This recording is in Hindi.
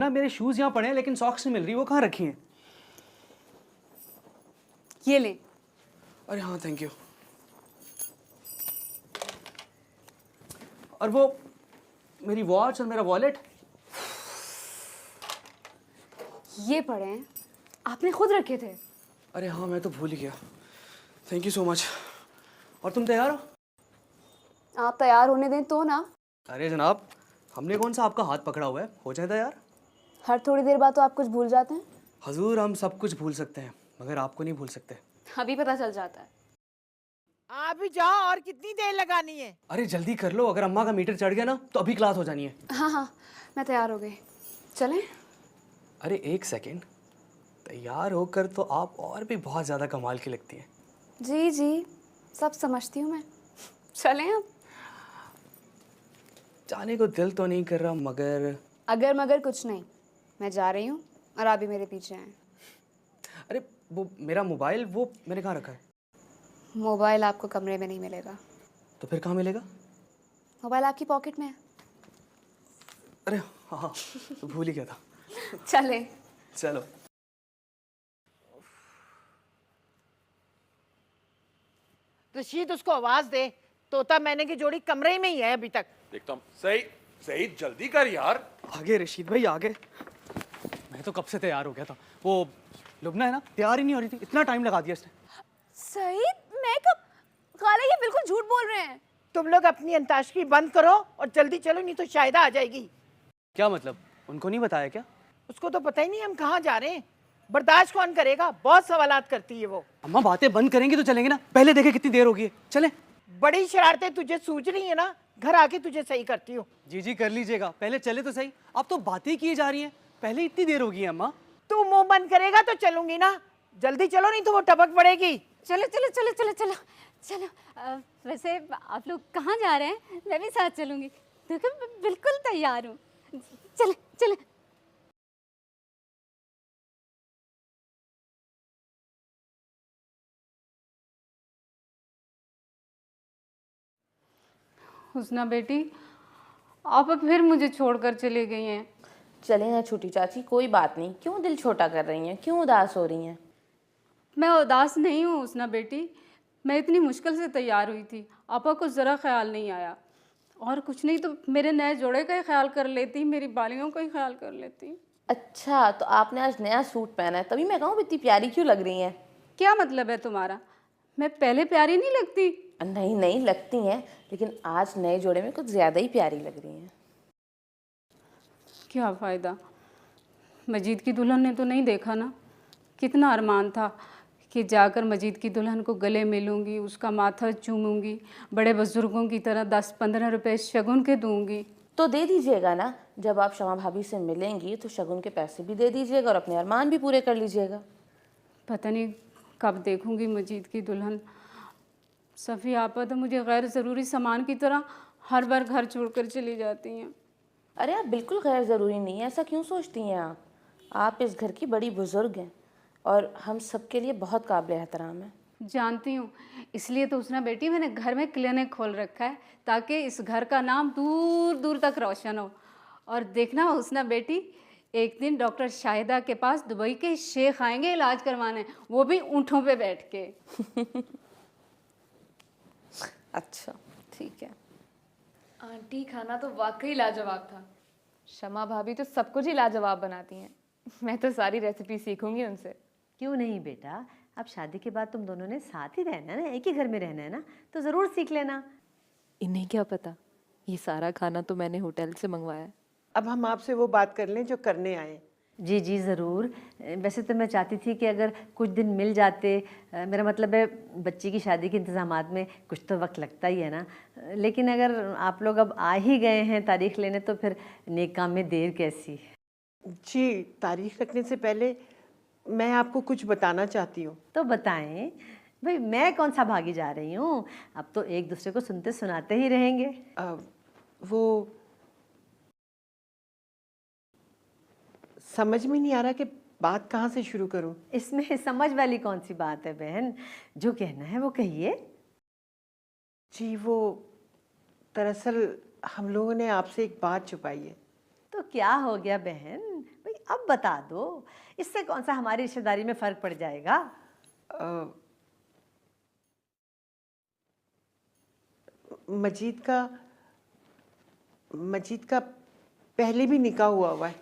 ना मेरे शूज यहाँ पड़े हैं लेकिन सॉक्स नहीं मिल रही, वो कहाँ रखी हैं? ये ले। अरे हाँ थैंक यू। और वो मेरी वॉच और मेरा वॉलेट? ये पड़े हैं, आपने खुद रखे थे। अरे हाँ मैं तो भूल ही गया। Thank you so much. और तुम तैयार हो? आप तैयार होने दें तो ना। अरे जनाब, हमने कौन सा आपका हाथ पकड़ा हुआ है, हो जाए तैयार। हर थोड़ी देर बाद तो आप कुछ भूल जाते हैं। हजूर हम सब कुछ भूल सकते हैं मगर आपको नहीं भूल सकते। अभी पता चल जाता है। आप भी जाओ, और कितनी देर लगानी है? अरे जल्दी कर लो, अगर अम्मा का मीटर चढ़ गया ना तो अभी क्लास हो जानी है। हाँ हाँ, मैं तैयार हो गई, चलें? अरे एक सेकेंड, तैयार होकर तो आप और भी बहुत ज़्यादा कमाल की लगती हैं। जी जी, सब समझती हूँ मैं। चलें अब? जाने को दिल तो नहीं कर रहा मगर। अगर मगर कुछ नहीं, मैं जा रही हूँ और आप भी मेरे पीछे हैं। अरे वो मेरा मोबाइल, वो मैंने कहाँ रखा है? मोबाइल आपको कमरे में नहीं मिलेगा। तो फिर कहाँ मिलेगा? मोबाइल आपकी पॉकेट में है। अरे हाँ हाँ, तो भूल ही गया था। चलें। चलो। रशीद, उसको आवाज दे। तोता मैंने की जोड़ी कमरे में ही है अभी तक। देखता हूँ। सही सही, जल्दी कर यार। आगे रशीद भाई आगे। मैं तो कब से तैयार हो गया था, वो लुबना है ना, तैयार ही नहीं हो रही थी, इतना टाइम लगा दिया इसने। सही? मैं कब? खाला ये बिल्कुल झूठ बोल रहे हैं। तुम लोग अपनी अंताक्षरी बंद करो और जल्दी चलो, नहीं तो शायदा आ जाएगी। क्या मतलब, उनको नहीं बताया क्या? उसको तो पता ही नहीं हम कहाँ जा रहे हैं। बर्दाश्त कौन करेगा, बहुत सवालात करती है वो। अम्मा बातें बंद करेंगी तो चलेंगे ना, पहले देखे कितनी देर हो गई है, चले। बड़ी शरारतें तुझे सूझ रही है ना, घर आके तुझे सही करती हूँ। जी जी कर लीजिएगा, पहले चले तो सही। आप तो बातें किए जा रही हैं, पहले इतनी देर हो गई है अम्मा। तू मुंह बंद करेगा तो चलूंगी ना। जल्दी चलो, नहीं तो वो टपक पड़ेगी। चलो चलो चलो चलो चलो चलो। वैसे आप लोग कहाँ जा रहे हैं? मैं भी साथ चलूँगी। देखो मैं बिल्कुल तैयार हूँ। चले चले। हुस्ना बेटी, आप अब फिर मुझे छोड़कर चली गई हैं। चले ना छोटी चाची, कोई बात नहीं। क्यों दिल छोटा कर रही हैं, क्यों उदास हो रही हैं? मैं उदास नहीं हूँ हुस्ना बेटी, मैं इतनी मुश्किल से तैयार हुई थी, आपा को ज़रा ख्याल नहीं आया। और कुछ नहीं तो मेरे नए जोड़े का ही ख्याल कर लेती, मेरी बालियों का ही ख्याल कर लेती। अच्छा, तो आपने आज नया सूट पहना है, तभी मैं कहूँ इतनी प्यारी क्यों लग रही हैं? क्या मतलब है तुम्हारा? मैं पहले प्यारी नहीं लगती? नहीं नहीं, लगती हैं, लेकिन आज नए जोड़े में कुछ ज़्यादा ही प्यारी लग रही हैं। क्या फ़ायदा, मजीद की दुल्हन ने तो नहीं देखा ना। कितना अरमान था कि जाकर मजीद की दुल्हन को गले मिलूंगी, उसका माथा चूमूंगी, बड़े बुजुर्गों की तरह 10-15 रुपए शगुन के दूंगी। तो दे दीजिएगा ना, जब आप शमा भाभी से मिलेंगी तो शगुन के पैसे भी दे दीजिएगा और अपने अरमान भी पूरे कर लीजिएगा। पता नहीं कब देखूंगी मजीद की दुल्हन। सफ़ी आपा तो मुझे गैर ज़रूरी सामान की तरह हर बार घर छोड़कर चली जाती हैं। अरे आप बिल्कुल गैर ज़रूरी नहीं है, ऐसा क्यों सोचती हैं आप? आप इस घर की बड़ी बुजुर्ग हैं और हम सबके लिए बहुत काबिल एहतराम है। जानती हूँ, इसलिए तो उसने बेटी मैंने घर में क्लिनिक खोल रखा है ताकि इस घर का नाम दूर दूर तक रोशन हो। और देखना उसना बेटी, एक दिन डॉक्टर शाहिदा के पास दुबई के शेख आएंगे इलाज करवाने, वो भी ऊँटों पे बैठ के। अच्छा ठीक है। आंटी, खाना तो वाकई लाजवाब था। शमा भाभी तो सब कुछ ही लाजवाब बनाती हैं। मैं तो सारी रेसिपी सीखूंगी उनसे। क्यों नहीं बेटा, अब शादी के बाद तुम दोनों ने साथ ही रहना है ना, एक ही घर में रहना है ना, तो ज़रूर सीख लेना। इन्हें क्या पता, ये सारा खाना तो मैंने होटल से मंगवाया है। अब हम आपसे वो बात कर लें जो करने आए। जी जी ज़रूर। वैसे तो मैं चाहती थी कि अगर कुछ दिन मिल जाते, मेरा मतलब है बच्ची की शादी के इंतज़ामात में कुछ तो वक्त लगता ही है ना, लेकिन अगर आप लोग अब आ ही गए हैं तारीख लेने तो फिर नेक काम में देर कैसी। जी, तारीख रखने से पहले मैं आपको कुछ बताना चाहती हूँ। तो बताएं भाई, मैं कौन सा भागी जा रही हूँ, अब तो एक दूसरे को सुनते सुनाते ही रहेंगे। वो समझ में नहीं आ रहा कि बात कहाँ से शुरू करूँ। इसमें समझ वाली कौन सी बात है बहन, जो कहना है वो कहिए। जी, वो दरअसल हम लोगों ने आपसे एक बात छुपाई है। तो क्या हो गया बहन, अब बता दो, इससे कौन सा हमारी रिश्तेदारी में फ़र्क पड़ जाएगा। मजीद का पहले भी निकाह हुआ है।